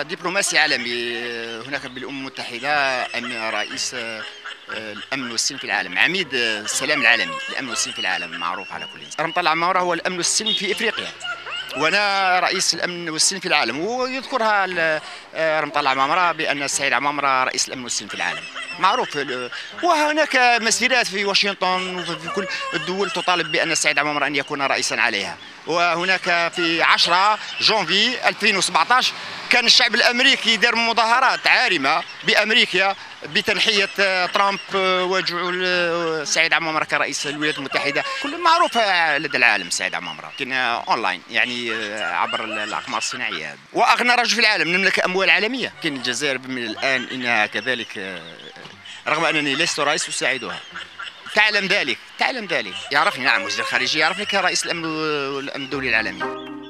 دبلوماسي عالمي هناك بالأمم المتحدة رئيس الأمن والسلم في العالم، عميد السلام العالمي، الأمن والسلم في العالم معروف على كل إنسان. رمطان العمارة هو الأمن والسلم في إفريقيا، وانا رئيس الامن والسلم في العالم، ويذكرها رمطان العمامرة بان السيد عمامرة رئيس الامن والسلم في العالم معروف. وهناك مسيرات في واشنطن وفي كل الدول تطالب بان السيد عمامرة ان يكون رئيسا عليها. وهناك في 10 جونفي 2017 كان الشعب الامريكي دار مظاهرات عارمه بامريكا بتنحيه ترامب وجعل السيد عمامرة كرئيس الولايات المتحده. كل معروف لدى العالم السيد عمامرة، لكن اونلاين يعني عبر الاقمار الصناعيه. واغنى رجل في العالم، نملك اموال عالميه. لكن الجزائر من الان انها كذلك، رغم انني لست رئيس اساعدها. تعلم ذلك، تعلم ذلك، يعرفني. نعم، وزير الخارجيه يعرفني كرئيس الامن الدولي العالمي.